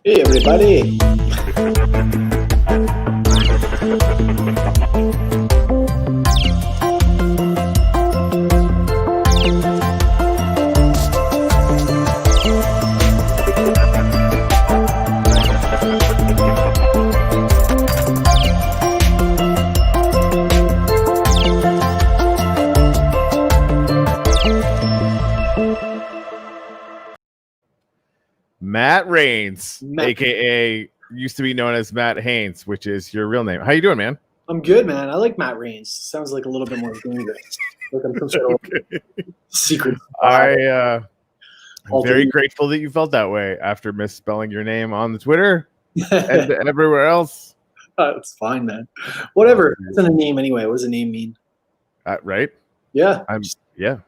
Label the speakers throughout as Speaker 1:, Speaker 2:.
Speaker 1: Hey, everybody.
Speaker 2: Matt Rains, aka used to be known as Matt Haynes, which is your real name. How you doing, man?
Speaker 1: I'm good, man. I like Matt Rains. Sounds like a little bit more dangerous. Like I'm some sort of secret.
Speaker 2: I'm very grateful that you felt that way after misspelling your name on the Twitter and everywhere else.
Speaker 1: It's fine, man. Whatever. It's in a name anyway. What does a name mean?
Speaker 2: Right?
Speaker 1: Yeah.
Speaker 2: Yeah.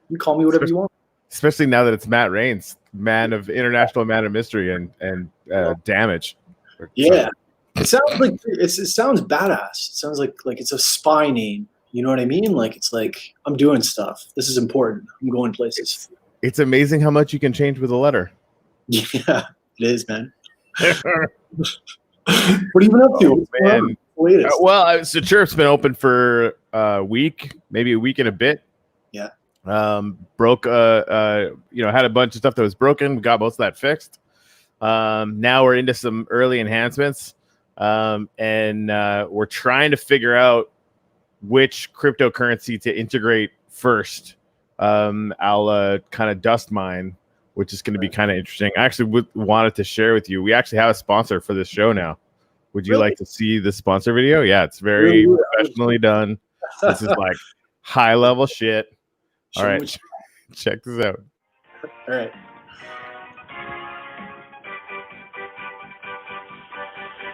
Speaker 1: You call me whatever you want.
Speaker 2: Especially now that it's Matt Rains, international man of mystery and damage.
Speaker 1: Yeah. It sounds like it sounds badass. It sounds like it's a spy name. You know what I mean? Like it's like I'm doing stuff. This is important. I'm going places.
Speaker 2: It's amazing how much you can change with a letter.
Speaker 1: Yeah, it is, man. What have you been up to?
Speaker 2: Well, so Chirp's been open for a week, maybe a week and a bit.
Speaker 1: Yeah.
Speaker 2: Broke had a bunch of stuff that was broken. We got most of that fixed. Now we're into some early enhancements. And we're trying to figure out which cryptocurrency to integrate first. I'll kind of dust mine, which is going to be kind of interesting. I actually wanted to share with you. We actually have a sponsor for this show now. Would you like to see the sponsor video? Yeah, it's very professionally done. This is like high level shit. All right, check this out.
Speaker 1: All right.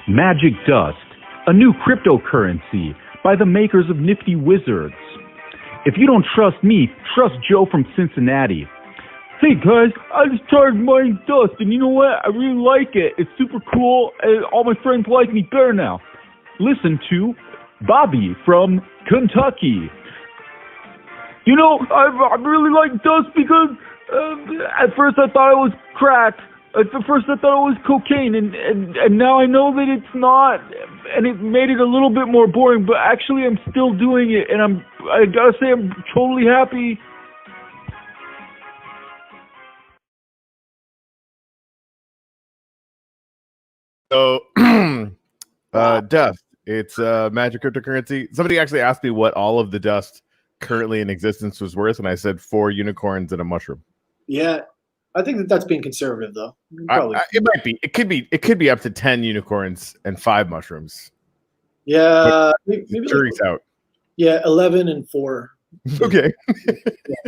Speaker 3: Magic Dust, a new cryptocurrency by the makers of Nifty Wizards. If you don't trust me, trust Joe from Cincinnati. Hey guys, I just started mining dust, and you know what? I really like it. It's super cool, and all my friends like me better now. Listen to Bobby from Kentucky. You know, I really like dust because at first I thought it was crack. At first I thought it was cocaine, and now I know that it's not, and it made it a little bit more boring, but actually I'm still doing it, and I gotta say I'm totally happy.
Speaker 2: So, dust. It's magic cryptocurrency. Somebody actually asked me what all of the dust currently in existence was worth, and I said 4 unicorns and a mushroom.
Speaker 1: Yeah, I think that's being conservative, though.
Speaker 2: It might be. It could be up to 10 unicorns and 5 mushrooms.
Speaker 1: Yeah, maybe
Speaker 2: jury's out.
Speaker 1: Yeah, 11 and 4.
Speaker 2: Okay.
Speaker 1: Yeah,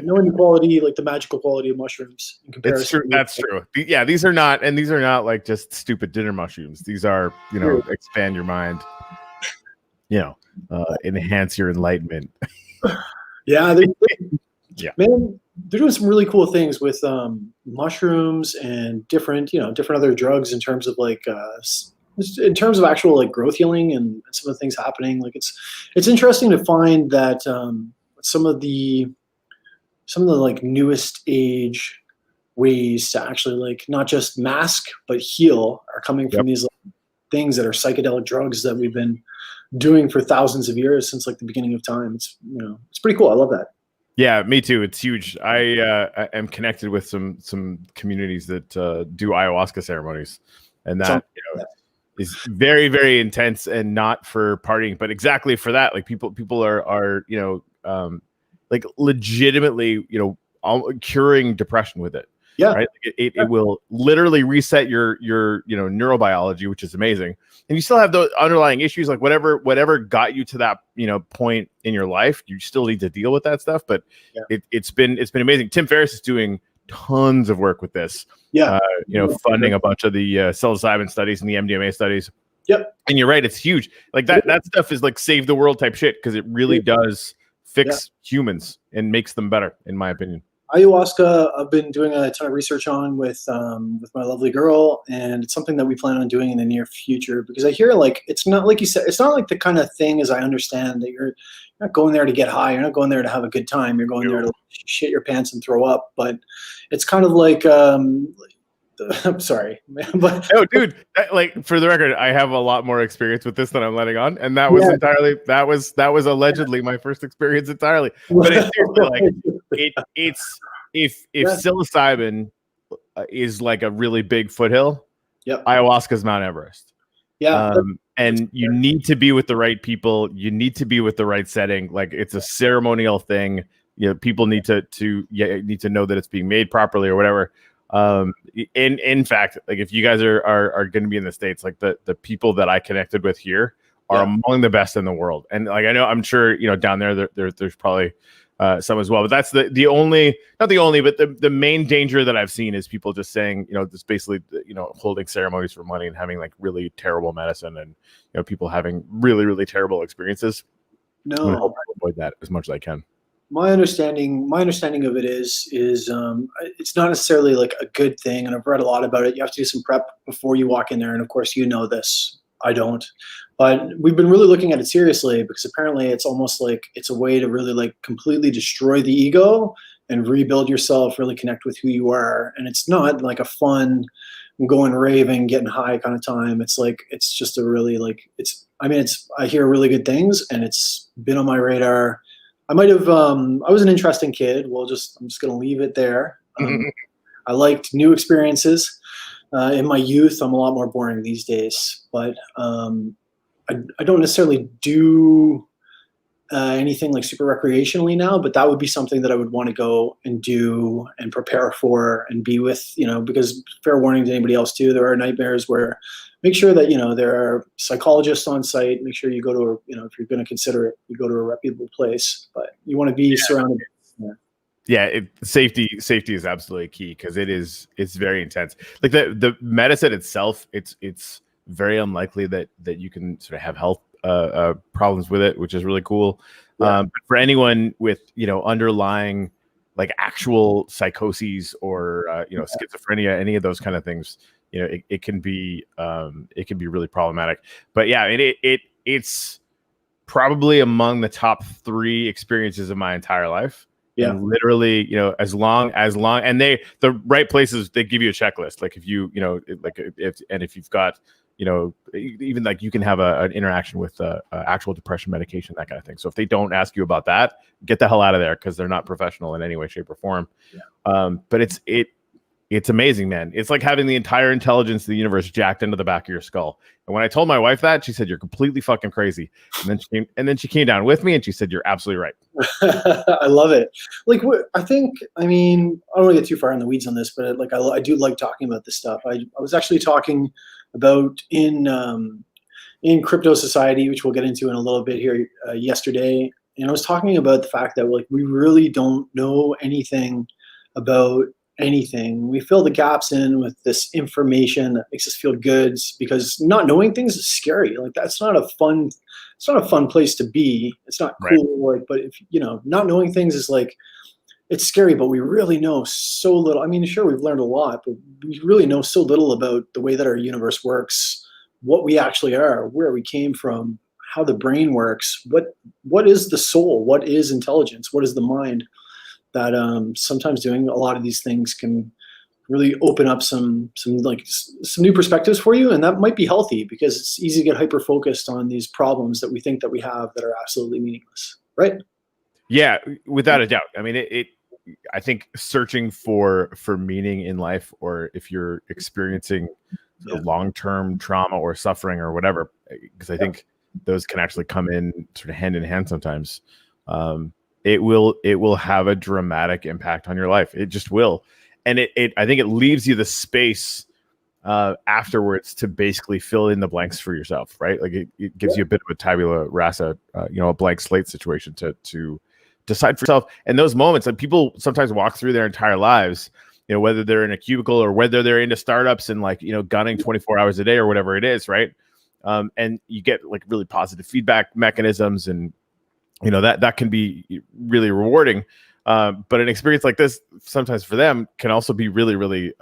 Speaker 1: no inequality, like the magical quality of mushrooms in comparison.
Speaker 2: It's true. That's true. Yeah, these are not like just stupid dinner mushrooms. These are, expand your mind. Enhance your enlightenment.
Speaker 1: Yeah, man, they're doing some really cool things with mushrooms and different other drugs in terms of actual like growth healing and some of the things happening. Like it's interesting to find that some of the like newest age ways to actually like not just mask but heal are coming from these things that are psychedelic drugs that we've been doing for thousands of years since like the beginning of time. It's pretty cool. I love that.
Speaker 2: Yeah, me too. It's huge. I am connected with some communities that do ayahuasca ceremonies, and that is very, very intense and not for partying, but exactly for that. Like people are like legitimately curing depression with it.
Speaker 1: Yeah,
Speaker 2: right. It will literally reset your neurobiology, which is amazing. And you still have those underlying issues, like whatever got you to that point in your life. You still need to deal with that stuff. But it's been amazing. Tim Ferriss is doing tons of work with this.
Speaker 1: Yeah,
Speaker 2: funding a bunch of the psilocybin studies and the MDMA studies.
Speaker 1: Yep.
Speaker 2: And you're right. It's huge. Like that stuff is like save the world type shit because it really does fix humans and makes them better, in my opinion.
Speaker 1: Ayahuasca, I've been doing a ton of research on with my lovely girl, and it's something that we plan on doing in the near future because I hear like it's not like you said, it's not like the kind of thing as I understand that you're not going there to get high, you're not going there to have a good time, you're going there to shit your pants and throw up. But it's kind of like I'm sorry, but
Speaker 2: No, dude, like for the record, I have a lot more experience with this than I'm letting on, and that was
Speaker 1: Yeah.
Speaker 2: entirely that was allegedly my first experience entirely. But it's seriously like it's if
Speaker 1: Yeah.
Speaker 2: psilocybin is like a really big foothill,
Speaker 1: Yep.
Speaker 2: ayahuasca's Mount Everest.
Speaker 1: Yeah.
Speaker 2: And you need to be with the right people. You need to be with the right setting. Like it's a ceremonial thing. You know, people need to know that it's being made properly or whatever. In fact, like if you guys are going to be in the States, like the people that I connected with here are among the best in the world. And like I'm sure down there's probably some as well. But that's the only, not the only, but the main danger that I've seen is people just saying, just basically, holding ceremonies for money and having like really terrible medicine and, people having really, really terrible experiences. I'm gonna help avoid that as much as I can.
Speaker 1: My understanding of it is it's not necessarily like a good thing, and I've read a lot about it. You have to do some prep before you walk in there, and of course this. I don't, but we've been really looking at it seriously because apparently it's almost like it's a way to really like completely destroy the ego and rebuild yourself, really connect with who you are. And it's not like a fun going raving, getting high kind of time. It's like, it's just a really like, I hear really good things, and it's been on my radar. I might have, I was an interesting kid. I'm just going to leave it there. I liked new experiences. In my youth, I'm a lot more boring these days, but I don't necessarily do anything like super recreationally now, but that would be something that I would want to go and do and prepare for and be with, because fair warning to anybody else too, there are nightmares where make sure that, there are psychologists on site, make sure you go to, if you're going to consider it, you go to a reputable place, but you want to be surrounded.
Speaker 2: Safety is absolutely key because it's very intense. Like the medicine itself, it's very unlikely that you can sort of have health problems with it, which is really cool. But for anyone with underlying like actual psychoses or schizophrenia, any of those kind of things, it can be really problematic. But it's probably among the top 3 experiences of my entire life. Yeah, and literally, as long, and the right places, they give you a checklist. Like if if you've got, even like you can have an interaction with actual depression medication, that kind of thing. So if they don't ask you about that, get the hell out of there because they're not professional in any way, shape, or form. Yeah. But it's amazing, man. It's like having the entire intelligence of the universe jacked into the back of your skull. And when I told my wife that, she said, "You're completely fucking crazy." And then she came down with me and she said, "You're absolutely right."
Speaker 1: I love it. Like, I don't want to get too far in the weeds on this, but like, I do like talking about this stuff. I was actually talking about in Crypto Society, which we'll get into in a little bit here, yesterday. And I was talking about the fact that like, we really don't know anything about anything. We fill the gaps in with this information that makes us feel good, because not knowing things is scary. Like it's not a fun place to be. It's not cool. Right. Like, but if not knowing things is like, it's scary, but we really know so little. I mean, sure, we've learned a lot, but we really know so little about the way that our universe works, what we actually are, where we came from, how the brain works, what is the soul, what is intelligence, what is the mind. That sometimes doing a lot of these things can really open up some new perspectives for you, and that might be healthy because it's easy to get hyper focused on these problems that we think that we have that are absolutely meaningless, right?
Speaker 2: Yeah, without a doubt. I mean, I think searching for meaning in life, or if you're experiencing long-term trauma or suffering or whatever, because I think those can actually come in sort of hand in hand sometimes. It will have a dramatic impact on your life. It just will. And I think it leaves you the space afterwards to basically fill in the blanks for yourself, right? Like it gives you a bit of a tabula rasa, a blank slate situation to decide for yourself. And those moments, and people sometimes walk through their entire lives, whether they're in a cubicle or whether they're into startups and like, gunning 24 hours a day or whatever it is, right? And you get like really positive feedback mechanisms, and that can be really rewarding. But an experience like this, sometimes for them, can also be really, really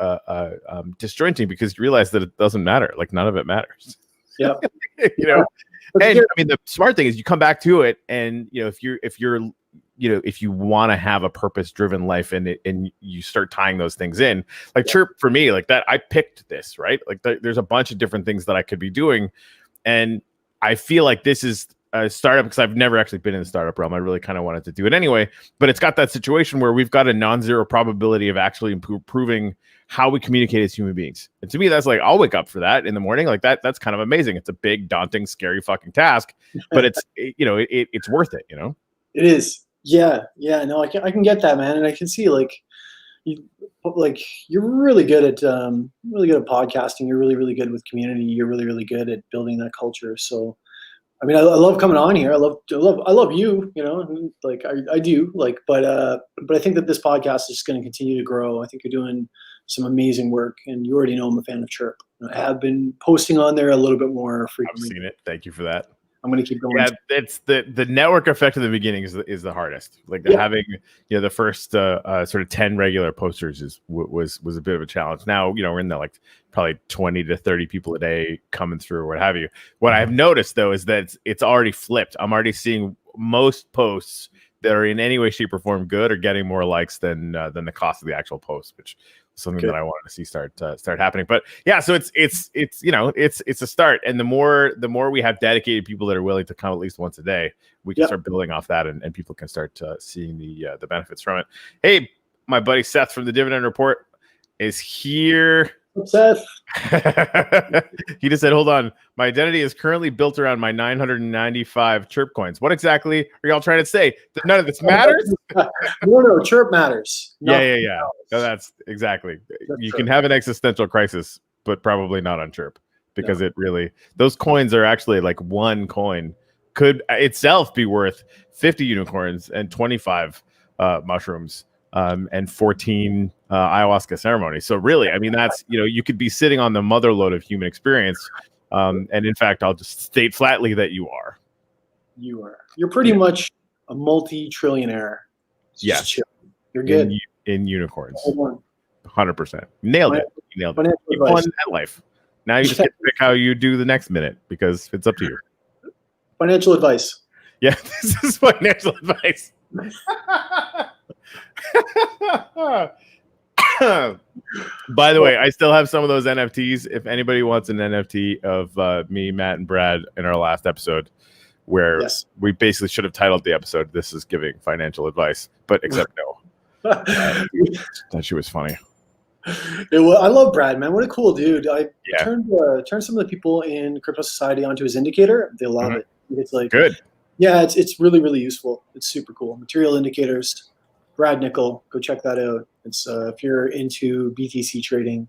Speaker 2: disjointing because you realize that it doesn't matter. Like none of it matters.
Speaker 1: Yeah.
Speaker 2: And I mean, the smart thing is you come back to it, and if you're if you want to have a purpose-driven life and you start tying those things in, like Chirp for me, like that, I picked this, right? Like there's a bunch of different things that I could be doing. And I feel like this is a startup because I've never actually been in the startup realm. I really kind of wanted to do it anyway, but it's got that situation where we've got a non-zero probability of actually improving how we communicate as human beings. And to me, that's like, I'll wake up for that in the morning. Like that's kind of amazing. It's a big, daunting, scary fucking task, but it's, it's worth it,
Speaker 1: It is. Yeah. Yeah. No, I can get that, man. And I can see you're really good at podcasting. You're really, really good with community. You're really, really good at building that culture. So, I mean, I love coming on here. I love you, like I do, like, but I think that this podcast is going to continue to grow. I think you're doing some amazing work, and you already know I'm a fan of Chirp. I have been posting on there a little bit more frequently.
Speaker 2: I've seen it. Thank you for that.
Speaker 1: I'm going to keep going.
Speaker 2: Yeah, it's the network effect in the beginning is the hardest. Like having the first sort of 10 regular posters was a bit of a challenge. Now we're in the like probably 20 to 30 people a day coming through or what have you. What I've noticed though is that it's already flipped. I'm already seeing most posts that are in any way, shape, or form good are getting more likes than the cost of the actual post, which is something that I wanted to see start happening. But yeah, so it's a start, and the more we have dedicated people that are willing to come at least once a day, we can start building off that, and people can start seeing the benefits from it. Hey, my buddy Seth from the Dividend Report is here.
Speaker 1: Seth.
Speaker 2: He just said, hold on. My identity is currently built around my 995 Chirp coins. What exactly are y'all trying to say? That none of this matters?
Speaker 1: No, Chirp matters.
Speaker 2: Yeah. No, that's exactly. You can have an existential crisis, but probably not on Chirp because it really, those coins are actually like one coin could itself be worth 50 unicorns and 25 mushrooms. And 14 ayahuasca ceremonies. So really, I mean, that's, you could be sitting on the mother lode of human experience. And in fact, I'll just state flatly that you are.
Speaker 1: You're pretty much a multi-trillionaire.
Speaker 2: Yeah.
Speaker 1: You're good.
Speaker 2: In unicorns. 100%. Nailed it. You won that life. Now you just get to pick how you do the next minute because it's up to you.
Speaker 1: Financial advice.
Speaker 2: Yeah, this is financial advice. By the way, I still have some of those NFTs. If anybody wants an NFT of me, Matt, and Brad in our last episode, where we basically should have titled the episode "This is giving financial advice," but except no. That shit was funny.
Speaker 1: I love Brad, man. What a cool dude. I turned some of the people in Crypto Society onto his indicator. They love it. It's like
Speaker 2: good.
Speaker 1: Yeah, it's really, really useful. It's super cool. Material indicators. Brad Nickel, go check that out. It's if you're into BTC trading,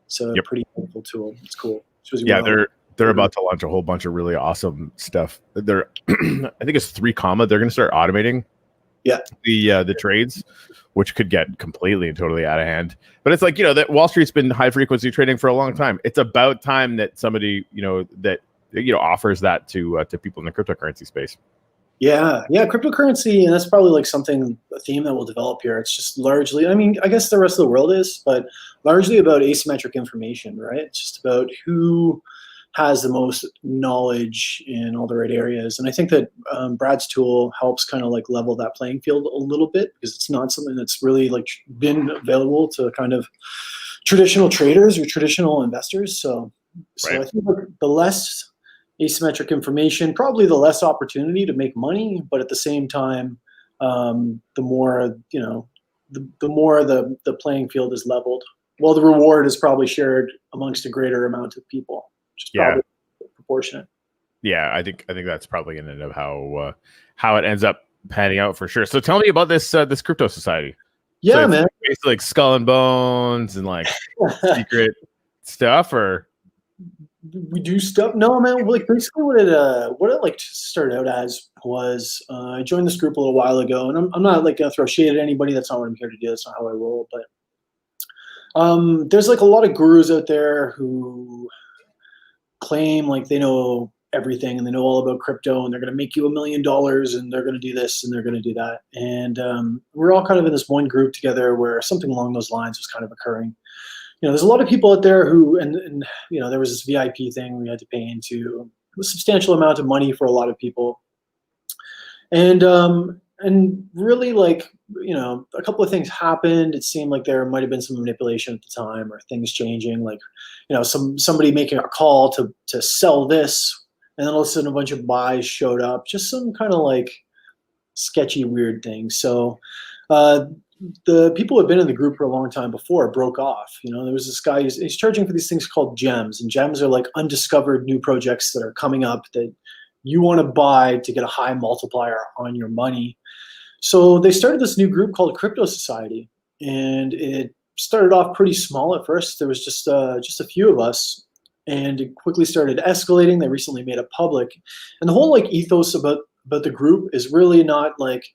Speaker 1: it's a pretty helpful tool. It's cool. They're about to launch a whole bunch of really awesome stuff. They're I think it's 3 comma. They're going to start automating the trades, which could get completely and totally out of hand. But it's like, that Wall Street's been high frequency trading for a long time. It's about time that somebody, offers that to people in the cryptocurrency space. Yeah, cryptocurrency, and that's probably like a theme that will develop here. It's just largely, I mean, I guess the rest of the world is, but largely about asymmetric information, right? It's just about who has the most knowledge in all the right areas. And I think that Brad's tool helps kind of like level that playing field a little bit, because it's not something that's really like been available to kind of traditional traders or traditional investors. So I think the less asymmetric information, probably the less opportunity to make money, but at the same time, the more the playing field is leveled. Well, the reward is probably shared amongst a greater amount of people, which is probably proportionate.
Speaker 2: Yeah, I think that's probably in and of how it ends up panning out for sure. So tell me about this crypto society.
Speaker 1: Yeah, man.
Speaker 2: Basically like Skull and Bones and like secret stuff, or
Speaker 1: we do stuff. No, man. Like basically, what it like started out as was I joined this group a little while ago, and I'm not like gonna throw shade at anybody. That's not what I'm here to do. That's not how I roll. But there's like a lot of gurus out there who claim like they know everything and they know all about crypto and they're gonna make you $1 million and they're gonna do this and they're gonna do that. And we're all kind of in this one group together where something along those lines was kind of occurring. There's a lot of people out there who, and there was this VIP thing we had to pay into a substantial amount of money for a lot of people. And and really, like, a couple of things happened. It seemed like there might have been some manipulation at the time, or things changing, like, somebody making a call to sell this, and then all of a sudden a bunch of buys showed up, just some kind of like sketchy, weird things. So the people who had been in the group for a long time before broke off. There was this guy, he's charging for these things called gems, and gems are like undiscovered new projects that are coming up that you want to buy to get a high multiplier on your money. So they started this new group called Crypto Society, and it started off pretty small at first. There was just a few of us, and it quickly started escalating. They recently made it public, and the whole like ethos about the group is really not like,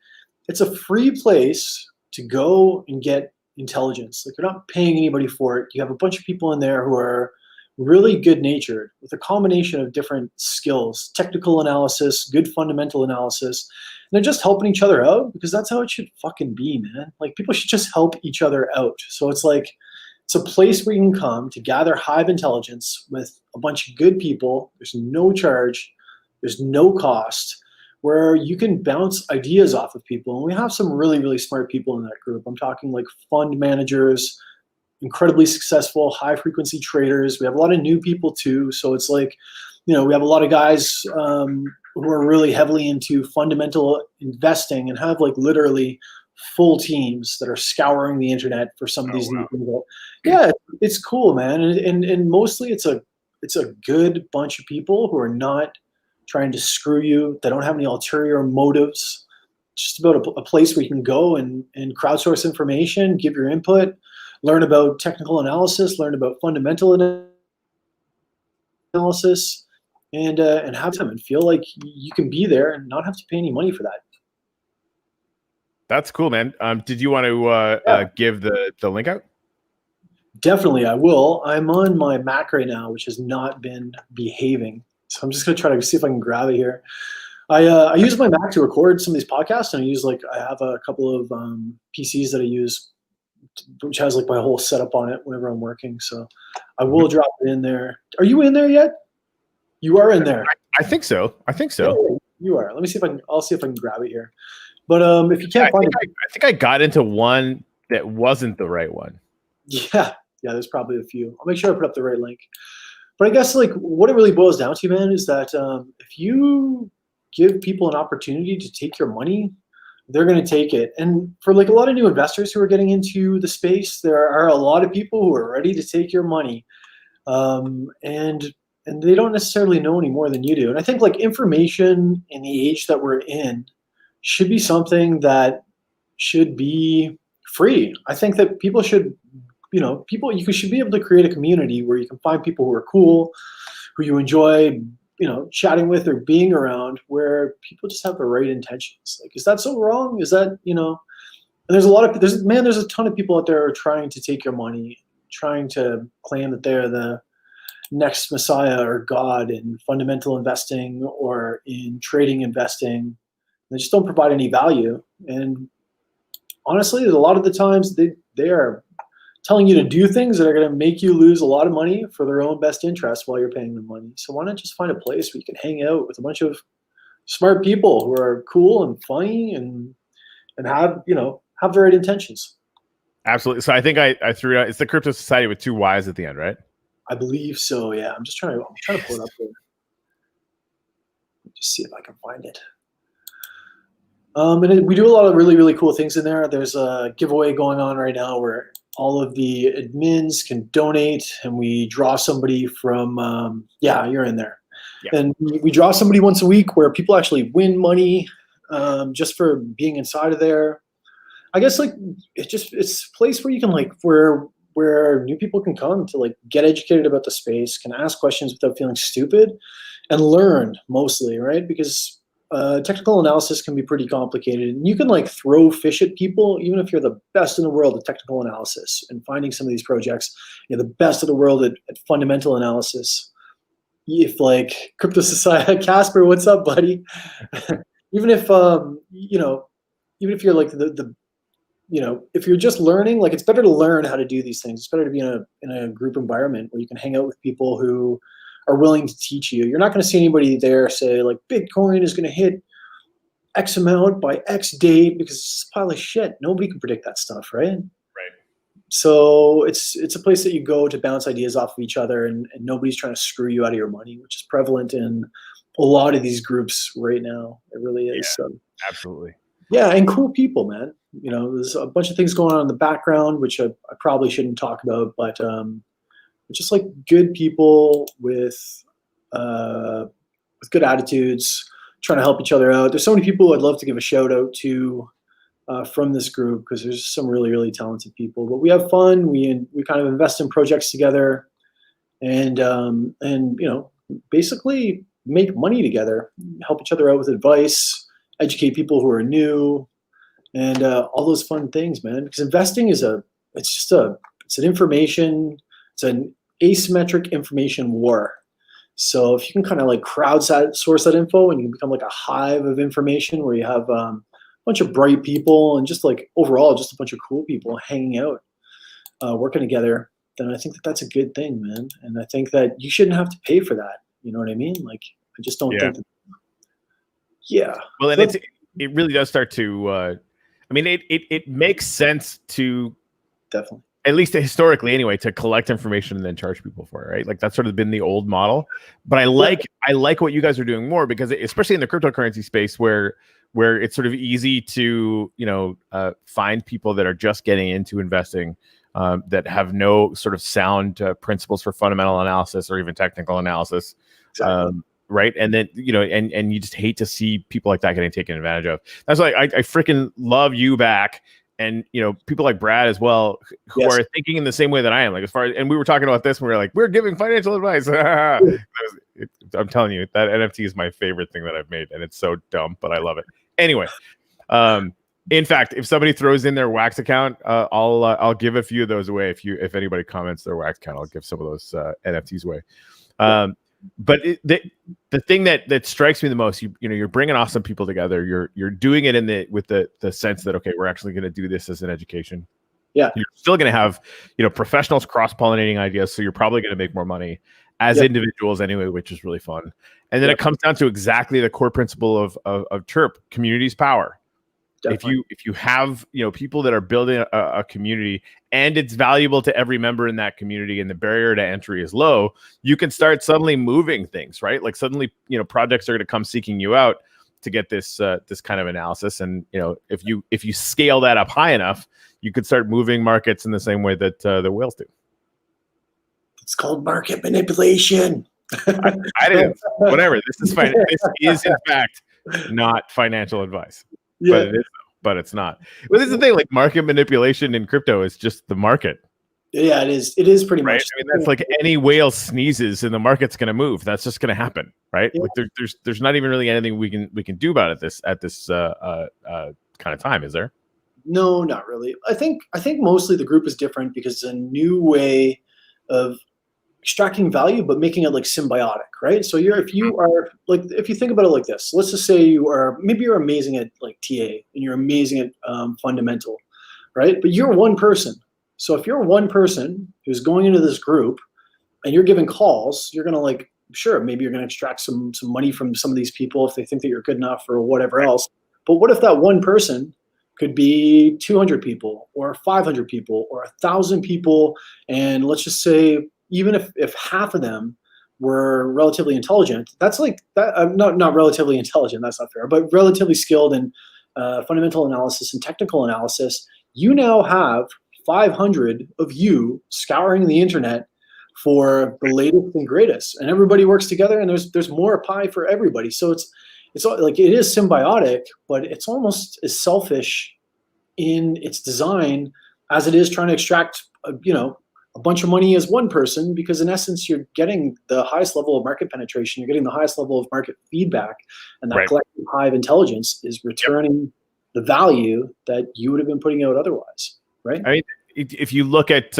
Speaker 1: it's a free place to go and get intelligence. Like, you're not paying anybody for it. You have a bunch of people in there who are really good natured with a combination of different skills, technical analysis, good fundamental analysis. And they're just helping each other out, because that's how it should fucking be, man. Like, people should just help each other out. So it's like, it's a place where you can come to gather hive intelligence with a bunch of good people. There's no charge, there's no cost, where you can bounce ideas off of people. And we have some really, really smart people in that group. I'm talking like fund managers, incredibly successful, high frequency traders. We have a lot of new people too. So it's like, we have a lot of guys who are really heavily into fundamental investing and have like literally full teams that are scouring the internet for some of these new people. Yeah, it's cool, man. And mostly it's a good bunch of people who are not trying to screw you. They don't have any ulterior motives. It's just about a place where you can go and crowdsource information, give your input, learn about technical analysis, learn about fundamental analysis, and have them and feel like you can be there and not have to pay any money for that.
Speaker 2: That's cool, man. Did you want to give the link out?
Speaker 1: Definitely, I will. I'm on my Mac right now, which has not been behaving. So I'm just going to try to see if I can grab it here. I use my Mac to record some of these podcasts, and I have a couple of PCs that I use, which has like my whole setup on it whenever I'm working. So I will drop it in there. Are you in there yet? You are in there.
Speaker 2: I think so.
Speaker 1: Yeah, you are. Let me see I'll see if I can grab it here. But if you can't find it,
Speaker 2: I think I got into one that wasn't the right one.
Speaker 1: Yeah, there's probably a few. I'll make sure I put up the right link. But I guess like what it really boils down to, man, is that if you give people an opportunity to take your money, they're going to take it. And for like a lot of new investors who are getting into the space, there are a lot of people who are ready to take your money, and they don't necessarily know any more than you do. And I think like information in the age that we're in should be something that should be free. I think that people should, you should be able to create a community where you can find people who are cool, who you enjoy, chatting with or being around, where people just have the right intentions. Like, is that so wrong? Is that, and there's a ton of people out there who are trying to take your money, trying to claim that they're the next messiah or God in fundamental investing or in trading investing. They just don't provide any value. And honestly, a lot of the times they are telling you to do things that are going to make you lose a lot of money for their own best interest while you're paying them money. So why not just find a place where you can hang out with a bunch of smart people who are cool and funny and have the right intentions.
Speaker 2: Absolutely. So I think I threw out, it's the Crypto Society with 2 Y's at the end, right?
Speaker 1: I believe so. Yeah. I'm trying to pull it up here. Just see if I can find it. And we do a lot of really, really cool things in there. There's a giveaway going on right now where all of the admins can donate, and we draw somebody from, you're in there. Yeah. And we draw somebody once a week where people actually win money just for being inside of there. I guess like it's a place where you can like, where new people can come to like get educated about the space, can ask questions without feeling stupid, and learn mostly, right? Because technical analysis can be pretty complicated, and you can like throw fish at people even if you're the best in the world at technical analysis and finding some of these projects. You're the best in the world at fundamental analysis. If like Crypto Society, Casper, what's up, buddy? Even if even if you're like if you're just learning, like it's better to learn how to do these things. It's better to be in a group environment where you can hang out with people who are willing to teach you. You're not going to see anybody there say like Bitcoin is going to hit X amount by X date, because it's a pile of shit. Nobody can predict that stuff, right?
Speaker 2: Right.
Speaker 1: So it's a place that you go to bounce ideas off of each other, and nobody's trying to screw you out of your money, which is prevalent in a lot of these groups right now. It really is.
Speaker 2: Yeah, absolutely.
Speaker 1: Yeah, and cool people, man. There's a bunch of things going on in the background, which I probably shouldn't talk about, but just like good people with good attitudes, trying to help each other out. There's so many people I'd love to give a shout out to from this group, because there's some really, really talented people. But we have fun. We kind of invest in projects together, and basically make money together, help each other out with advice, educate people who are new, and all those fun things, man. Because investing it's an asymmetric information war. So if you can kind of like crowdsource that info, and you can become like a hive of information where you have a bunch of bright people and just like overall just a bunch of cool people hanging out, working together, then I think that's a good thing, man. And I think that you shouldn't have to pay for that. You know what I mean? Like, I just don't think that. Yeah.
Speaker 2: Well, and it really does start to, it makes sense to
Speaker 1: definitely,
Speaker 2: at least historically anyway, to collect information and then charge people for it, right? Like that's sort of been the old model. But I like what you guys are doing more, because especially in the cryptocurrency space where it's sort of easy to, find people that are just getting into investing, that have no sort of sound principles for fundamental analysis or even technical analysis.
Speaker 1: Exactly.
Speaker 2: Right. And then, and you just hate to see people like that getting taken advantage of. That's why I freaking love you back. And, people like Brad as well, who are thinking in the same way that I am. Like, as far as, and we were talking about this, and we were like, we're giving financial advice. I'm telling you, that NFT is my favorite thing that I've made. And it's so dumb, but I love it. Anyway, in fact, if somebody throws in their Wax account, I'll give a few of those away. If anybody comments their Wax account, I'll give some of those NFTs away. But the thing that strikes me the most, you're bringing awesome people together. You're doing it with the sense that, okay, we're actually going to do this as an education.
Speaker 1: Yeah,
Speaker 2: you're still going to have professionals cross-pollinating ideas, so you're probably going to make more money as individuals anyway, which is really fun. And then it comes down to exactly the core principle of Chirp: community's power. Definitely. If you have people that are building a community, and it's valuable to every member in that community, and the barrier to entry is low, you can start suddenly moving things, right? Like suddenly projects are going to come seeking you out to get this kind of analysis. And if you scale that up high enough, you could start moving markets in the same way that the whales do.
Speaker 1: It's called market manipulation.
Speaker 2: I didn't. Whatever. This is in fact not financial advice. Yeah. But it's not. Well, this is the thing. Like, market manipulation in crypto is just the market.
Speaker 1: Yeah, it is. It is pretty
Speaker 2: right?
Speaker 1: much.
Speaker 2: I mean, that's like any whale sneezes and the market's going to move. That's just going to happen, right? Yeah. Like, there's not even really anything we can do about it at this kind of time, is there?
Speaker 1: No, not really. I think mostly the group is different because it's a new way of extracting value, but making it like symbiotic, right? So if you think about it like this, let's just say maybe you're amazing at like TA and you're amazing at fundamental, right? But you're one person. So if you're one person who's going into this group and you're giving calls, you're gonna maybe you're gonna extract some money from some of these people if they think that you're good enough or whatever else. But what if that one person could be 200 people or 500 people or 1,000 people, and let's just say, even if half of them were relatively intelligent, that's like that. Not relatively intelligent. That's not fair. But relatively skilled in fundamental analysis and technical analysis. You now have 500 of you scouring the internet for the latest and greatest, and everybody works together. And there's more pie for everybody. So it's like it is symbiotic, but it's almost as selfish in its design as it is trying to extract a bunch of money as one person, because in essence you're getting the highest level of market penetration, you're getting the highest level of market feedback, and that collective hive intelligence is returning the value that you would have been putting out otherwise, right?
Speaker 2: I mean, if you look at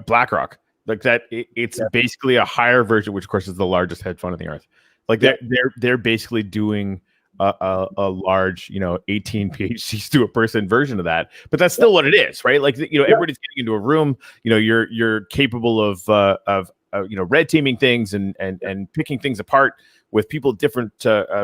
Speaker 2: BlackRock, like that, it's basically a higher version, which of course is the largest hedge fund on the earth. Like they're basically doing a large, 18 PhDs to a person version of that, but that's still what it is, right? Like, everybody's getting into a room, you're capable of red teaming things and picking things apart with people different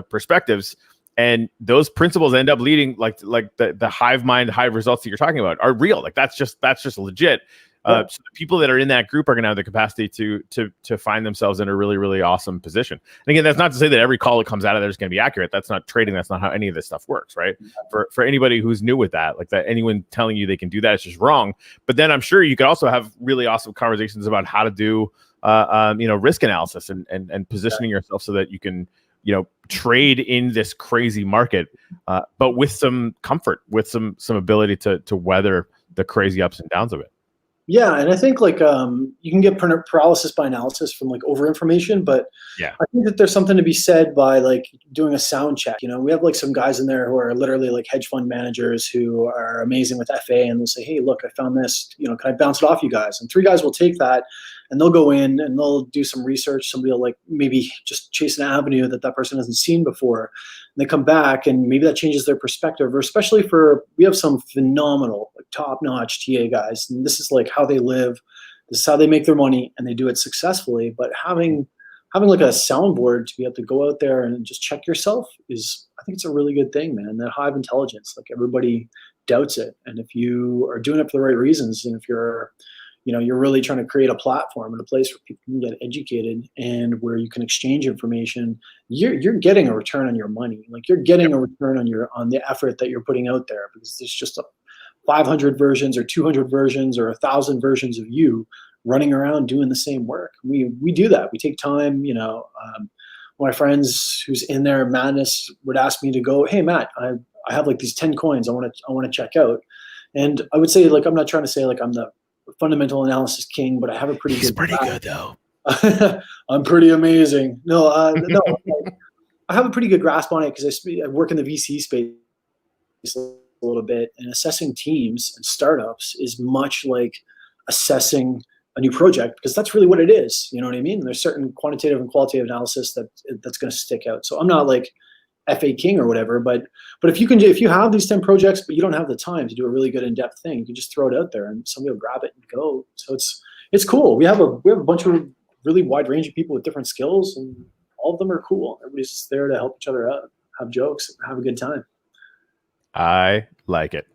Speaker 2: perspectives. And those principles end up leading like the hive mind, hive results that you're talking about are real. Like that's just legit. So the people that are in that group are going to have the capacity to find themselves in a really, really awesome position. And again, that's not to say that every call that comes out of there is going to be accurate. That's not trading. That's not how any of this stuff works, right? For anybody who's new with that, like that, anyone telling you they can do that is just wrong. But then I'm sure you could also have really awesome conversations about how to do, risk analysis and positioning yourself so that you can, trade in this crazy market, but with some comfort, with some ability to weather the crazy ups and downs of it.
Speaker 1: Yeah, and I think like you can get paralysis by analysis from like over information, but
Speaker 2: yeah,
Speaker 1: I think that there's something to be said by like doing a sound check. We have like some guys in there who are literally like hedge fund managers who are amazing with FA, and they'll say, "Hey, look, I found this. Can I bounce it off you guys?" And 3 guys will take that, and they'll go in and they'll do some research. Somebody will like maybe just chase an avenue that person hasn't seen before. And they come back and maybe that changes their perspective, or especially we have some phenomenal, like top-notch TA guys. And this is like how they live. This is how they make their money, and they do it successfully. But having like a soundboard to be able to go out there and just check yourself I think it's a really good thing, man. That hive intelligence, like everybody doubts it. And if you are doing it for the right reasons, and if you're really trying to create a platform and a place where people can get educated and where you can exchange information, you're getting a return on your money. Like you're getting a return on the effort that you're putting out there, because there's just 500 versions or 200 versions or 1,000 versions of you running around doing the same work. We do that. We take time. One of my friends who's in there, Madness, would ask me to go, "Hey, Matt, I have like these 10 coins I want to check out." And I would say, like, I'm not trying to say like I'm the fundamental analysis king, but I have a pretty
Speaker 2: He's
Speaker 1: good.
Speaker 2: Pretty good though.
Speaker 1: I'm pretty amazing. No, I have a pretty good grasp on it because I work in the VC space a little bit, and assessing teams and startups is much like assessing a new project, because that's really what it is. You know what I mean? And there's certain quantitative and qualitative analysis that's going to stick out. So I'm not like FA king or whatever, but if you have these 10 projects, but you don't have the time to do a really good in-depth thing, you can just throw it out there and somebody will grab it and go. So it's cool. We have a bunch of really wide range of people with different skills, and all of them are cool. Everybody's just there to help each other out, have jokes, have a good time.
Speaker 2: I like it.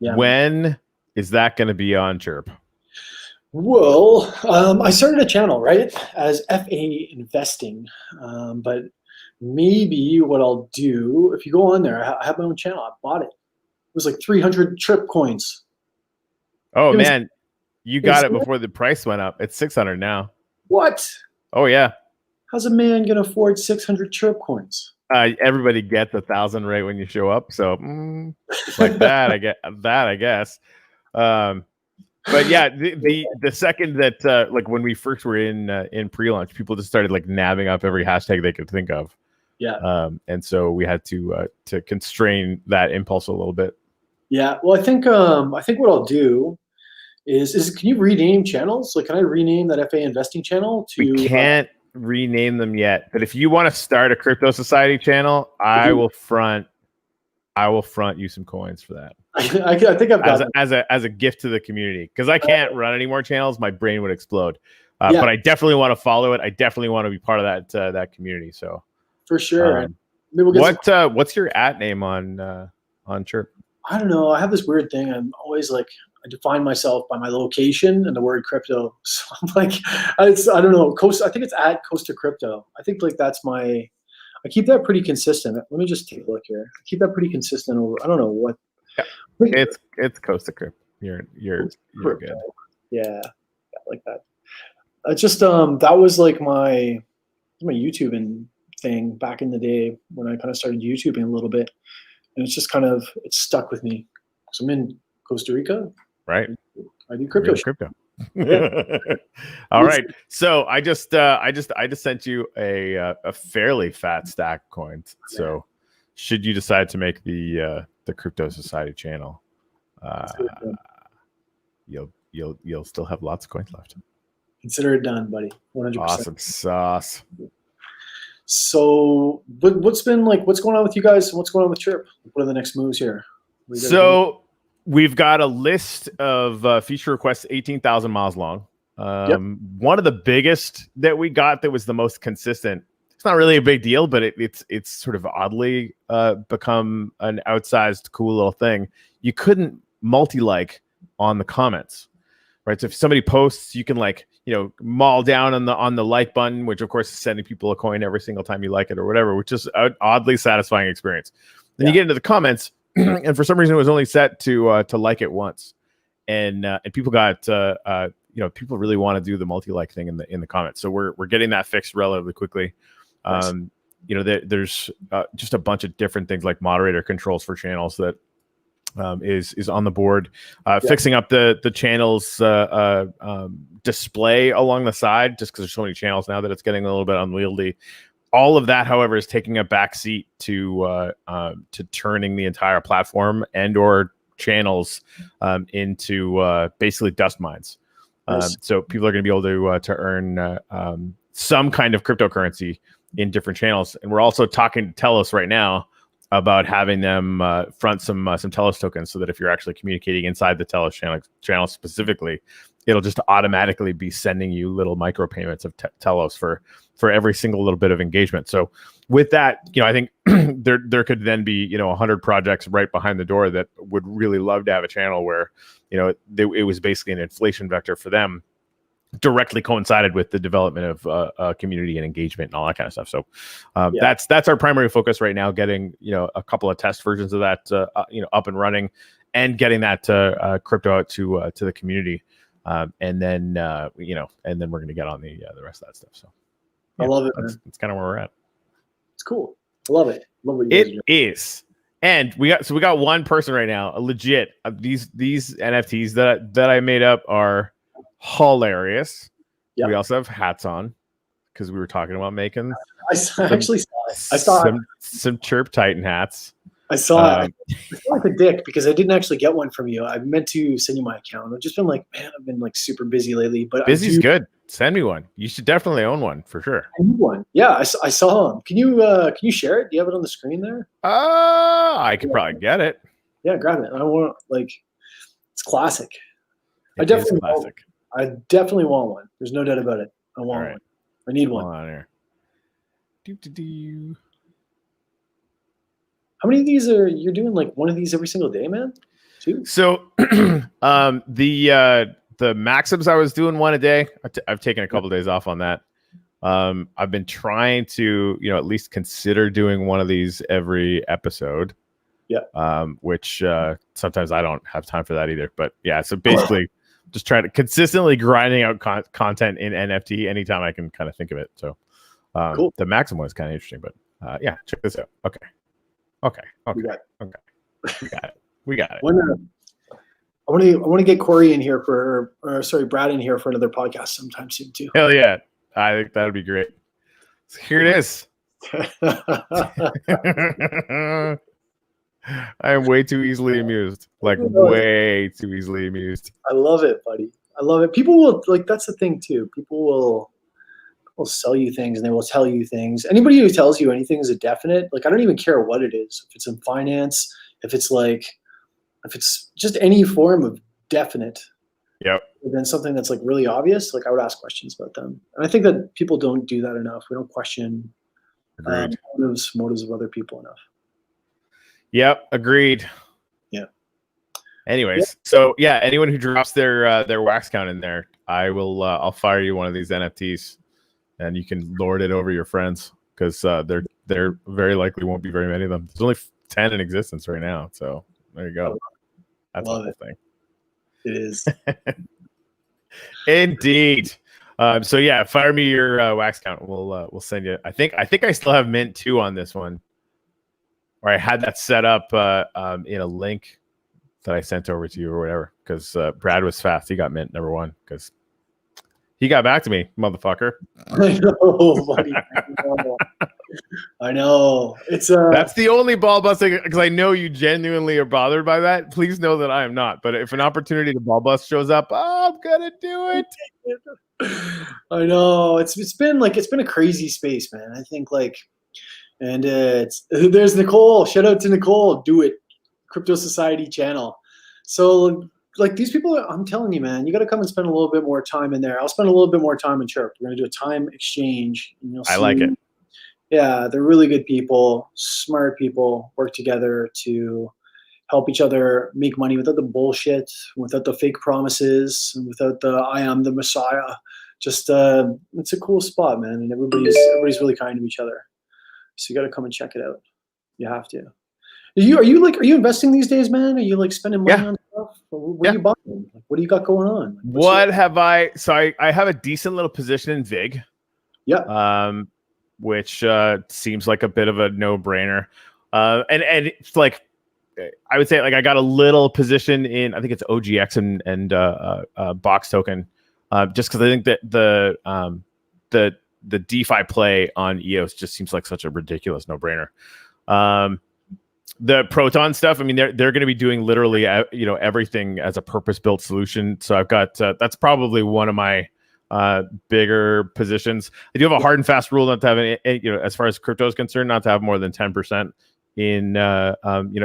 Speaker 1: Yeah.
Speaker 2: When is that going to be on Chirp?
Speaker 1: Well, I started a channel, right, as FA Investing, but maybe what I'll do, if you go on there, I have my own channel. I bought it. It was like 300 Chirp coins.
Speaker 2: Oh, man. You got it before the price went up. It's 600 now.
Speaker 1: What?
Speaker 2: Oh, yeah.
Speaker 1: How's a man going to afford 600 Chirp coins?
Speaker 2: Everybody gets 1,000 right when you show up. So like that, I guess. But yeah, the second that like when we first were in pre-launch, people just started like nabbing up every hashtag they could think of.
Speaker 1: Yeah.
Speaker 2: And so we had to constrain that impulse a little bit.
Speaker 1: Yeah. Well, I think what I'll do is can you rename channels? Like, can I rename that FA Investing channel to?
Speaker 2: We can't rename them yet, but if you want to start a Crypto Society channel, I will front you some coins for that.
Speaker 1: I think I've got
Speaker 2: as a gift to the community, because I can't run any more channels. My brain would explode. But I definitely want to follow it. I definitely want to be part of that community. So
Speaker 1: for sure. Maybe we'll get
Speaker 2: what's your @name on Chirp?
Speaker 1: I don't know. I have this weird thing. I'm always like, I define myself by my location and the word crypto. So I'm like, I don't know. I think it's @CostaCrypto. I think like that's I keep that pretty consistent. Let me just take a look here. I keep that pretty consistent over. I don't know what.
Speaker 2: Yeah. It's CostaCrypto. You're good.
Speaker 1: Yeah, like that. Just that was like my YouTubing thing back in the day when I kind of started YouTubing a little bit, and it's just it's stuck with me. So I'm in Costa Rica.
Speaker 2: Right.
Speaker 1: I do crypto.
Speaker 2: Yeah. All right. So I just sent you a fairly fat stack of coins. So should you decide to make the Crypto Society channel, you'll still have lots of coins left.
Speaker 1: Consider it done, buddy. 100%.
Speaker 2: Awesome sauce.
Speaker 1: So, what's going on with you guys? What's going on with Chirp? What are the next moves here?
Speaker 2: So we've got a list of feature requests, 18,000 miles long. One of the biggest that we got that was the most consistent, it's not really a big deal, but it's sort of oddly become an outsized cool little thing. You couldn't multi-like on the comments, right? So if somebody posts, you can like, maul down on the like button, which of course is sending people a coin every single time you like it or whatever, which is an oddly satisfying experience. Then you get into the comments, and for some reason it was only set to like it once, and people got people really want to do the multi-like thing in the comments. So we're getting that fixed relatively quickly. Nice. There's just a bunch of different things like moderator controls for channels that is on the board. Fixing up the channels display along the side, just because there's so many channels now that it's getting a little bit unwieldy. All of that, however, is taking a back seat to turning the entire platform and or channels into basically dust mines. Nice. So people are going to be able to earn some kind of cryptocurrency in different channels. And we're also talking to Telos right now about having them front some Telos tokens, so that if you're actually communicating inside the Telos channel specifically, it'll just automatically be sending you little micropayments of Telos for every single little bit of engagement. So with that, I think there could then be 100 projects right behind the door that would really love to have a channel where it was basically an inflation vector for them, directly coincided with the development of community and engagement and all that kind of stuff. So that's our primary focus right now, getting a couple of test versions of that up and running, and getting that crypto out to the community, and then we're going to get on the rest of that stuff. So
Speaker 1: I love it.
Speaker 2: That's kind of where we're at.
Speaker 1: It's cool. I love it. Love what you guys
Speaker 2: It is. And we got one person right now, legit. These NFTs that I made up are hilarious. Yep. We also have hats on because we were talking about making.
Speaker 1: I actually saw it. I saw
Speaker 2: some Chirp Titan hats.
Speaker 1: I saw it. I feel like a dick because I didn't actually get one from you. I meant to send you my account. I've just been like, man, I've been like super busy lately. But
Speaker 2: busy's good. Send me one. You should definitely own one for sure.
Speaker 1: I need one. Yeah, I saw them. Can you share it? Do you have it on the screen there?
Speaker 2: I could probably get it.
Speaker 1: Yeah, grab it. I want it's classic.
Speaker 2: I
Speaker 1: definitely want one. There's no doubt about it. I want one. I need one.
Speaker 2: On here.
Speaker 1: How many of these you're doing? Like one of these every single day, man? 2?
Speaker 2: So the maxims, I was doing one a day. I've taken a couple of days off on that. I've been trying to at least consider doing one of these every episode. Yeah. Which sometimes I don't have time for that either. But yeah, so basically just trying to consistently grinding out content in NFT anytime I can kind of think of it. So cool. The maximum one is kind of interesting, but yeah, check this out. Okay. We got it.
Speaker 1: I want to get Corey in here Brad in here for another podcast sometime soon too.
Speaker 2: Hell yeah. I think that would be great. So here it is. I am way too easily amused. Way too easily amused.
Speaker 1: I love it, buddy. I love it. People will that's the thing too. People will sell you things and they will tell you things. Anybody who tells you anything is a definite. I don't even care what it is. If it's in finance, if it's just any form of definite.
Speaker 2: Yep.
Speaker 1: Then something that's really obvious, I would ask questions about them. And I think that people don't do that enough. We don't question motives of other people enough.
Speaker 2: Yep, agreed.
Speaker 1: Yeah.
Speaker 2: Anyways, so yeah, anyone who drops their wax count in there, I'll fire you one of these NFTs, and you can lord it over your friends, because there very likely won't be very many of them. There's only 10 in existence right now, so there you go. That's the whole thing.
Speaker 1: It is.
Speaker 2: Indeed. So yeah, fire me your wax count. We'll send you. I think I still have mint 2 on this one, or I had that set up in a link that I sent over to you or whatever, because Brad was fast. He got mint number 1 because he got back to me, motherfucker.
Speaker 1: I know, buddy. I know. It's
Speaker 2: that's the only ball busting, because I know you genuinely are bothered by that. Please know that I am not. But if an opportunity to ball bust shows up, I'm gonna do it.
Speaker 1: I know. It's been a crazy space, man. I think and there's Nicole. Shout out to Nicole. Do it. Crypto Society channel. So these people, I'm telling you, man, you got to come and spend a little bit more time in there. I'll spend a little bit more time in Chirp. We're gonna do a time exchange. And you'll see,
Speaker 2: I like it.
Speaker 1: Yeah, they're really good people, smart people, work together to help each other make money without the bullshit, without the fake promises, and without the "I am the Messiah." Just it's a cool spot, man, and everybody's really kind to each other. So you got to come and check it out. You have to. Are you investing these days, man? Are you like spending money
Speaker 2: Yeah.
Speaker 1: on stuff? What are you buying? Like, what do you got going on? Like,
Speaker 2: What have I? So I have a decent little position in VIG.
Speaker 1: Yeah.
Speaker 2: Which seems like a bit of a no-brainer. And it's like I would say like I got a little position in I think it's OGX and Box Token, just because I think that the DeFi play on EOS just seems like such a ridiculous no-brainer. The Proton stuff, I mean, they're going to be doing literally everything as a purpose-built solution. So I've got that's probably one of my bigger positions. I do have a hard and fast rule not to have any, as far as crypto is concerned, not to have more than 10% in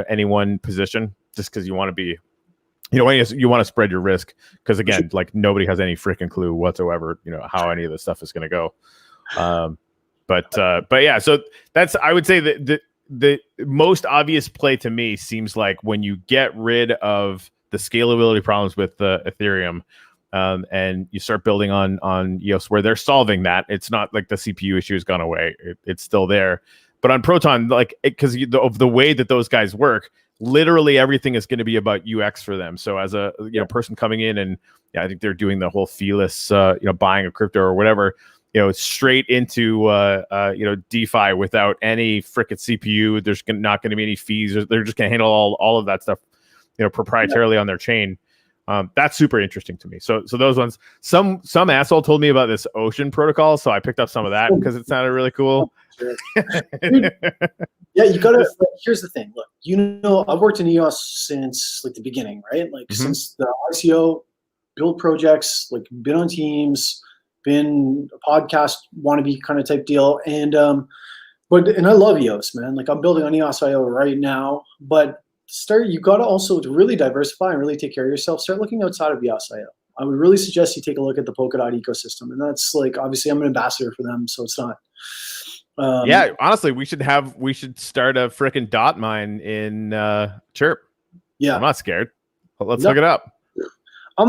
Speaker 2: any one position, just because you want to be, you want to spread your risk, because again, like nobody has any freaking clue whatsoever, how any of this stuff is going to go. But yeah, so that's, I would say that the most obvious play to me seems like when you get rid of the scalability problems with the Ethereum. And you start building on EOS where they're solving that. It's not like the CPU issue has gone away; it's still there. But on Proton, like because of the way that those guys work, literally everything is going to be about UX for them. So as a person coming in, and I think they're doing the whole feeless buying of crypto or whatever, straight into DeFi without any frickin' CPU. There's not going to be any fees. They're just going to handle all of that stuff proprietarily on their chain. That's super interesting to me. So those ones, some asshole told me about this Ocean protocol, so I picked up some of that because it sounded really cool.
Speaker 1: Dude, yeah, you gotta. Here's the thing. Look, I've worked in EOS since like the beginning, right? Like since the ICO, build projects, like been on teams, been a podcast wannabe kind of type deal, and I love EOS, man. Like I'm building on EOS.io right now, but you got to also to really diversify and really take care of yourself. Start looking outside of EOS.io. I would really suggest you take a look at the Polkadot ecosystem, and that's like obviously I'm an ambassador for them, so it's not.
Speaker 2: Yeah, honestly, we should start a freaking dot mine in Chirp.
Speaker 1: Yeah,
Speaker 2: I'm not scared. Let's look it up.
Speaker 1: I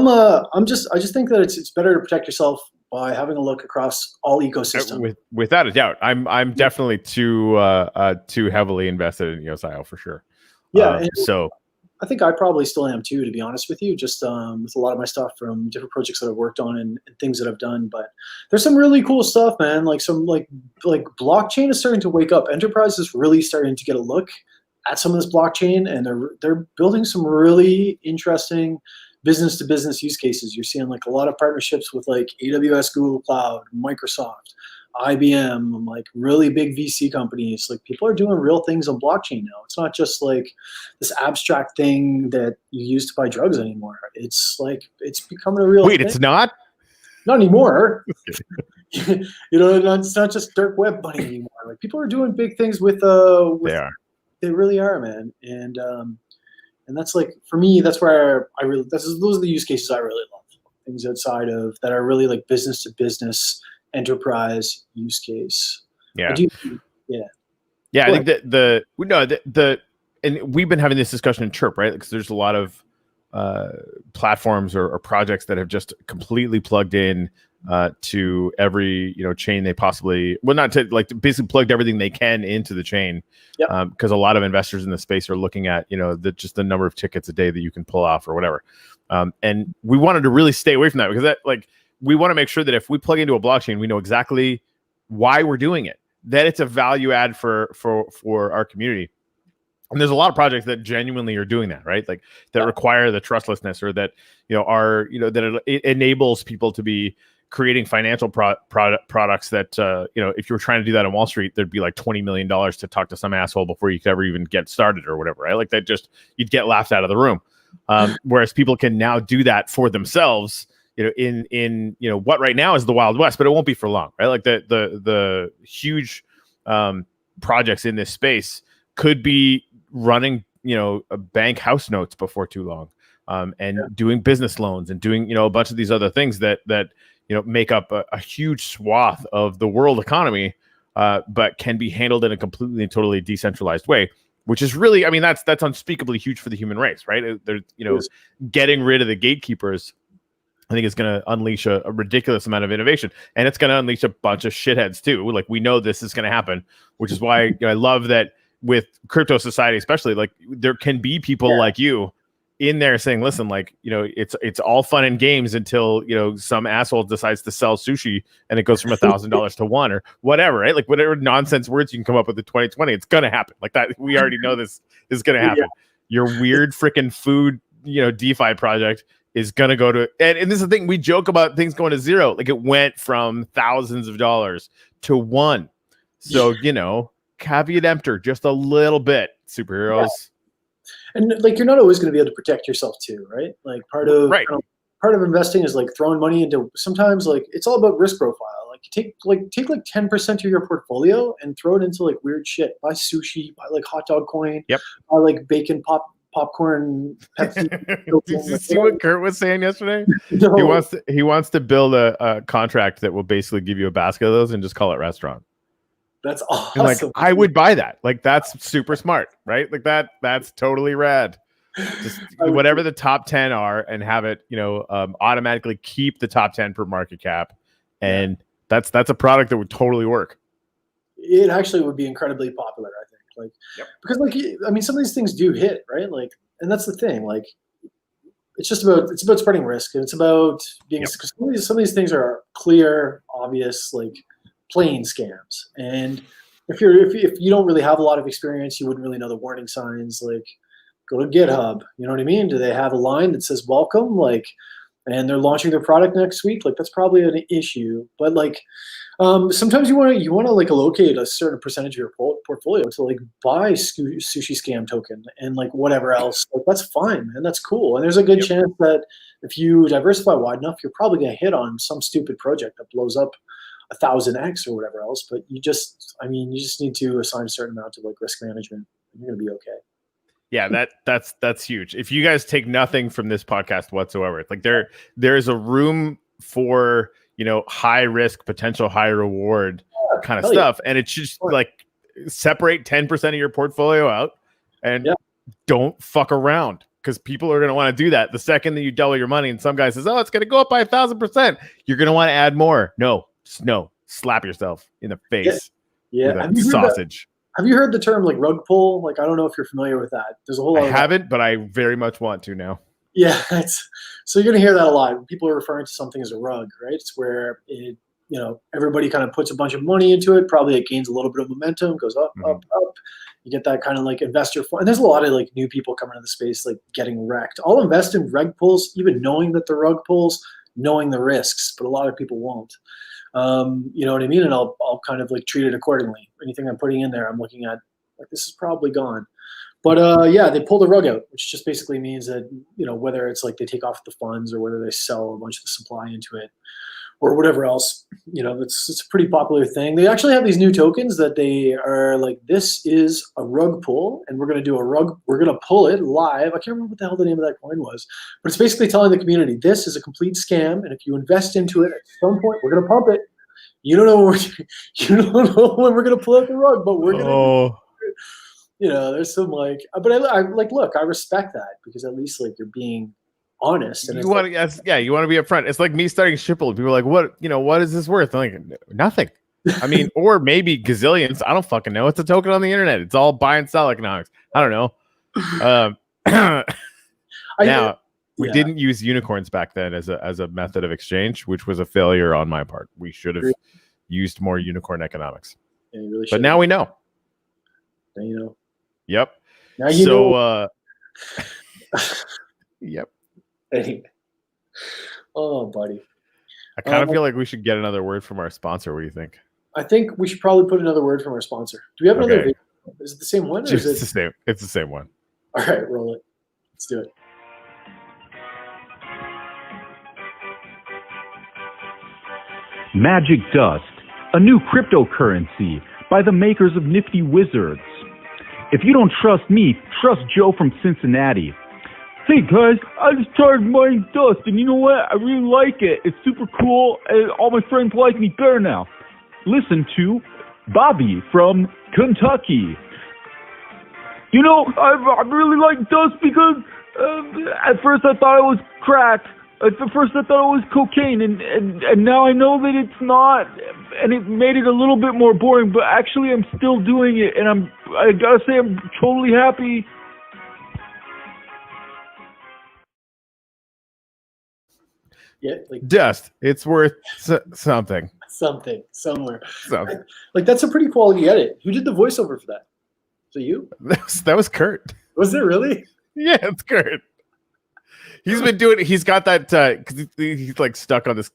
Speaker 1: just think that it's better to protect yourself by having a look across all ecosystems.
Speaker 2: Without a doubt, I'm definitely too heavily invested in EOS.io for sure.
Speaker 1: Yeah,
Speaker 2: so
Speaker 1: I think I probably still am too, to be honest with you, just with a lot of my stuff from different projects that I've worked on and things that I've done. But there's some really cool stuff, man. Like some like blockchain is starting to wake up. Enterprise is really starting to get a look at some of this blockchain, and they're building some really interesting business to business use cases. You're seeing like a lot of partnerships with like AWS, Google Cloud, Microsoft, IBM, like really big VC companies. Like people are doing real things on blockchain now. It's not just like this abstract thing that you use to buy drugs anymore. It's like it's becoming a real thing.
Speaker 2: It's not
Speaker 1: anymore. It's not just dark web money anymore. Like people are doing big things with they really are, man. And that's like for me, that's where those are the use cases I really love. Things outside of that are really like business to business enterprise use case.
Speaker 2: Yeah.
Speaker 1: Yeah.
Speaker 2: I think that and we've been having this discussion in Chirp, right? Because there's a lot of platforms or projects that have just completely plugged in to every chain they possibly basically plugged everything they can into the chain. Because a lot of investors in the space are looking at just the number of tickets a day that you can pull off or whatever. And we wanted to really stay away from that, because that we want to make sure that if we plug into a blockchain, we know exactly why we're doing it, that it's a value add for our community. And there's a lot of projects that genuinely are doing that, right? Like that require the trustlessness, or that that it enables people to be creating financial products that if you were trying to do that on Wall Street, there'd be like $20 million to talk to some asshole before you could ever even get started or whatever, right? Like that, just you'd get laughed out of the room. Whereas people can now do that for themselves, in what right now is the Wild West, but it won't be for long, right? Like the huge projects in this space could be running a bank house notes before too long, and doing business loans and doing a bunch of these other things that make up a huge swath of the world economy, but can be handled in a completely and totally decentralized way, which is really, I mean, that's unspeakably huge for the human race, right? They're, getting rid of the gatekeepers, I think it's going to unleash a ridiculous amount of innovation, and it's going to unleash a bunch of shitheads too. Like, we know this is going to happen, which is why I love that with crypto society, especially, like, there can be people like you in there saying, listen, like, it's all fun and games until, some asshole decides to sell sushi and it goes from $1,000 to $1 or whatever, right? Like, whatever nonsense words you can come up with in 2020, it's going to happen like that. We already know this is going to happen. Your weird freaking food, DeFi project is going to go to, and this is the thing, we joke about things going to zero. Like, it went from thousands of dollars to $1. So, caveat emptor just a little bit, superheroes.
Speaker 1: Yeah. And like, you're not always going to be able to protect yourself too, right? Like, part of investing is like throwing money into, sometimes like it's all about risk profile. Like, you take 10% of your portfolio and throw it into like weird shit. Buy sushi, buy like hot dog coin, buy like bacon popcorn, Pepsi.
Speaker 2: Did you see what Kurt was saying yesterday?
Speaker 1: No.
Speaker 2: He wants to build a contract that will basically give you a basket of those and just call it restaurant.
Speaker 1: That's awesome.
Speaker 2: And like, I would buy that. Like, that's super smart, right? Like, that's totally rad. Just whatever the top 10 are, and have it, automatically keep the top 10 per market cap. And that's a product that would totally work.
Speaker 1: It actually would be incredibly popular, I think. Like, because like, I mean, some of these things do hit, right? Like, and that's the thing. Like, it's about spreading risk, and it's about being. Because some of these things are clear, obvious, like plain scams. And if you don't really have a lot of experience, you wouldn't really know the warning signs. Like, go to GitHub. You know what I mean? Do they have a line that says welcome? Like, and they're launching their product next week. Like, that's probably an issue. But like, sometimes you want to like allocate a certain percentage of your portfolio to like buy sushi scam token and like whatever else. Like, that's fine and that's cool. And there's a good chance that if you diversify wide enough, you're probably gonna hit on some stupid project that blows up 1,000x or whatever else. But you just need to assign a certain amount of like risk management, and you're gonna be okay.
Speaker 2: Yeah, that's huge. If you guys take nothing from this podcast whatsoever, like there is a room for, high risk, potential high reward kind of stuff. And it's just like, separate 10% of your portfolio out and don't fuck around, because people are going to want to do that. The second that you double your money and some guy says, oh, it's going to go up by 1,000%, you're going to want to add more. No, slap yourself in the face.
Speaker 1: Yeah.
Speaker 2: With a sausage.
Speaker 1: Have you heard the term like rug pull? Like, I don't know if you're familiar with that. There's a whole lot
Speaker 2: I haven't, but I very much want to now.
Speaker 1: Yeah, so you're going to hear that a lot. People are referring to something as a rug, right? It's where everybody kind of puts a bunch of money into it. Probably it gains a little bit of momentum, goes up, up, up. You get that kind of like investor fund. And there's a lot of like new people coming into the space, like getting wrecked. I'll invest in rug pulls, even knowing that the rug pulls, knowing the risks, but a lot of people won't. You know what I mean? And I'll kind of like treat it accordingly. Anything I'm putting in there, I'm looking at like, this is probably gone. But they pull the rug out, which just basically means that, whether it's like they take off the funds or whether they sell a bunch of the supply into it or whatever else, it's a pretty popular thing. They actually have these new tokens that they are like, this is a rug pull, and we're going to pull it live. I can't remember what the hell the name of that coin was, but it's basically telling the community, this is a complete scam. And if you invest into it at some point, we're going to pump it. You don't know when we're going to pull out the rug, but we're going to. There's some like, but I like, look, I respect that, because at least like you're being honest. And
Speaker 2: you want to, you want to be upfront. It's like me starting Shipple. People are like, what is this worth? I'm like, nothing. I mean, or maybe gazillions. I don't fucking know. It's a token on the internet. It's all buy and sell economics. I don't know. Now, we didn't use unicorns back then as a method of exchange, which was a failure on my part. We should have used more unicorn economics.
Speaker 1: Yeah, you really
Speaker 2: but now we know.
Speaker 1: Now you know.
Speaker 2: Yep.
Speaker 1: Now you know.
Speaker 2: Yep.
Speaker 1: Anyway. Oh, buddy.
Speaker 2: I kind of feel like we should get another word from our sponsor. What do you think?
Speaker 1: I think we should probably put another word from our sponsor. Do we have another video? Is it the same one? Or
Speaker 2: it's the same. It's the same one.
Speaker 1: All right, roll it. Let's do it.
Speaker 3: Magic Dust, a new cryptocurrency by the makers of Nifty Wizards. If you don't trust me, trust Joe from Cincinnati. Hey guys, I just started mining dust, and you know what? I really like it. It's super cool, and all my friends like me better now. Listen to Bobby from Kentucky. You know, I really like dust because at first I thought it was crack. At first I thought it was cocaine, and now I know that it's not, and it made it a little bit more boring, but actually I'm still doing it, and I gotta say I'm totally happy.
Speaker 1: Yeah, like
Speaker 2: Dust. It's worth something.
Speaker 1: something somewhere.
Speaker 2: Something.
Speaker 1: Like that's a pretty quality edit. Who did the voiceover for that? So you?
Speaker 2: That was Kurt.
Speaker 1: Was it really?
Speaker 2: Yeah, it's Kurt. He's been doing. He's got that because he's like stuck on this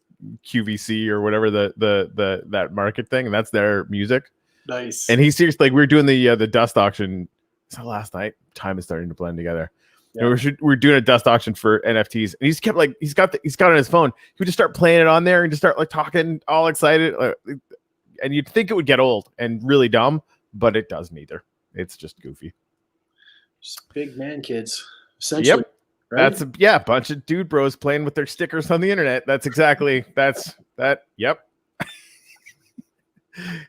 Speaker 2: QVC or whatever the that market thing, and that's their music.
Speaker 1: Nice.
Speaker 2: And he's seriously like we were doing the dust auction. So last night, time is starting to blend together.
Speaker 1: Yeah.
Speaker 2: And we're doing a dust auction for NFTs, and he's kept like he's got it on his phone. He would just start playing it on there and just start like talking all excited, and you'd think it would get old and really dumb, but it doesn't either. It's just goofy.
Speaker 1: Just big man kids, essentially.
Speaker 2: Yep.
Speaker 1: Right?
Speaker 2: That's a bunch of dude bros playing with their stickers on the internet. That's exactly that. Yep.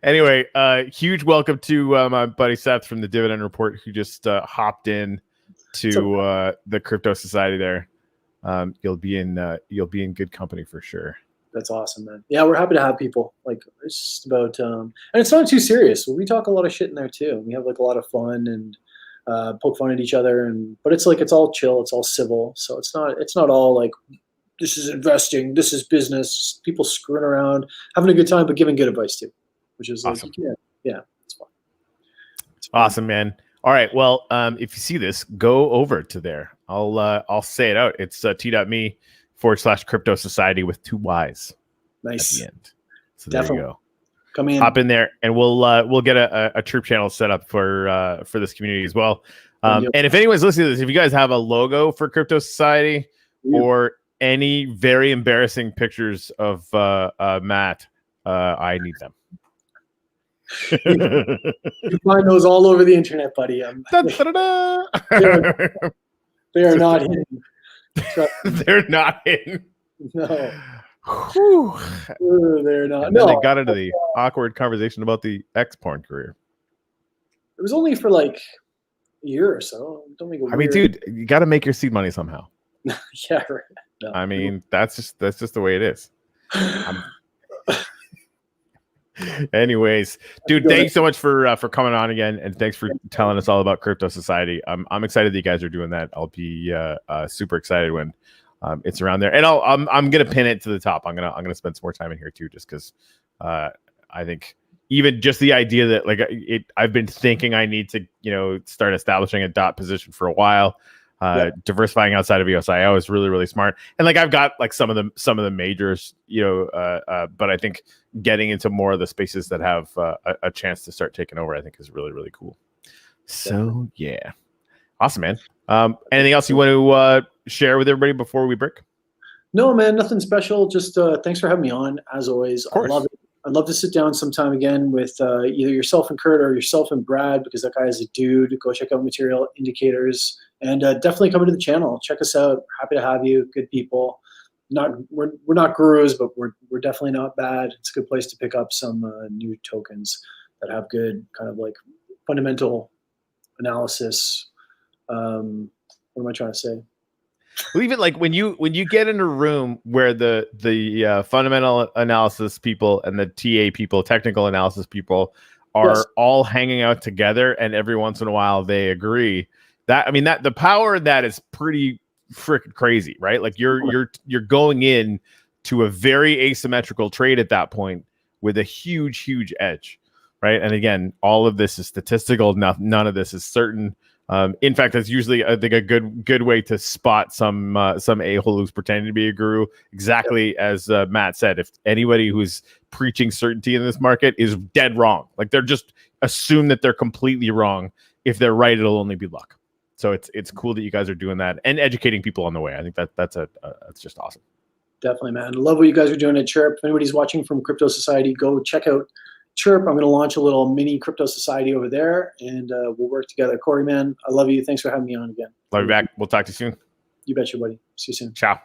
Speaker 2: Anyway, huge welcome to my buddy Seth from the Dividend Report, who just hopped in to the Crypto Society there. You'll be in good company for sure.
Speaker 1: That's awesome, man. Yeah, we're happy to have people. Like it's just about and it's not too serious. We talk a lot of shit in there too. We have like a lot of fun and poke fun at each other, but it's like it's all chill, it's all civil. So it's not all like this is investing, this is business. People screwing around, having a good time, but giving good advice too, which is
Speaker 2: awesome.
Speaker 1: Like, yeah, it's fun.
Speaker 2: Awesome, man. All right, well, if you see this, go over to there. I'll say it out. It's t.me/Crypto Society with 2 Y's.
Speaker 1: Nice.
Speaker 2: At the end. So
Speaker 1: Definitely.
Speaker 2: there you go.
Speaker 1: Come in.
Speaker 2: Hop in there, and we'll get a Chirp channel set up for this community as well. And if anyone's listening to this, if you guys have a logo for Crypto Society or any very embarrassing pictures of Matt, I need them.
Speaker 1: You find those all over the internet, buddy. They are not hidden.
Speaker 2: They're not hidden.
Speaker 1: No.
Speaker 2: Whew.
Speaker 1: They're not.
Speaker 2: And then they got into the awkward conversation about the X-porn career.
Speaker 1: It was only for like a year or so. Don't make it weird.
Speaker 2: I mean, dude, you got to make your seed money somehow.
Speaker 1: Yeah, right. No.
Speaker 2: I mean, that's just the way it is. Anyways, dude, thanks so much for coming on again, and thanks for telling us all about Crypto Society. I'm excited that you guys are doing that. I'll be super excited when it's around there, and I'm gonna pin it to the top. I'm gonna spend some more time in here too, just because I think even just the idea that like I've been thinking I need to start establishing a dot position for a while. Diversifying outside of EOSIO is really, really smart. And like I've got like some of the majors, but I think getting into more of the spaces that have a chance to start taking over, I think is really, really cool. So yeah, awesome, man. Anything else you want to share with everybody before we break?
Speaker 1: No, man, nothing special. Just thanks for having me on. As always, I love it. I'd love to sit down sometime again with either yourself and Kurt or yourself and Brad, because that guy is a dude. Go check out Material Indicators, and definitely come into the channel. Check us out. We're happy to have you. Good people. We're not gurus, but we're definitely not bad. It's a good place to pick up some new tokens that have good kind of like fundamental analysis. What am I trying to say?
Speaker 2: Well, even like when you get in a room where the fundamental analysis people and the TA people, technical analysis people, are all hanging out together, and every once in a while they agree, that the power of that is pretty freaking crazy, right? Like you're going in to a very asymmetrical trade at that point with a huge edge, right? And again, all of this is statistical. None of this is certain. In fact, that's usually, I think, a good way to spot some a-hole who's pretending to be a guru. Exactly as Matt said, if anybody who's preaching certainty in this market is dead wrong, like they're just assume that they're completely wrong. If they're right, it'll only be luck. So it's cool that you guys are doing that and educating people on the way. I think that's just awesome.
Speaker 1: Definitely, man. I love what you guys are doing at Chirp. If anybody's watching from Crypto Society, go check out Chirp. I'm going to launch a little mini Crypto Society over there, and we'll work together. Corey, man, I love you. Thanks for having me on again.
Speaker 2: Love you back. We'll talk to you soon.
Speaker 1: You betcha, buddy. See you soon.
Speaker 2: Ciao.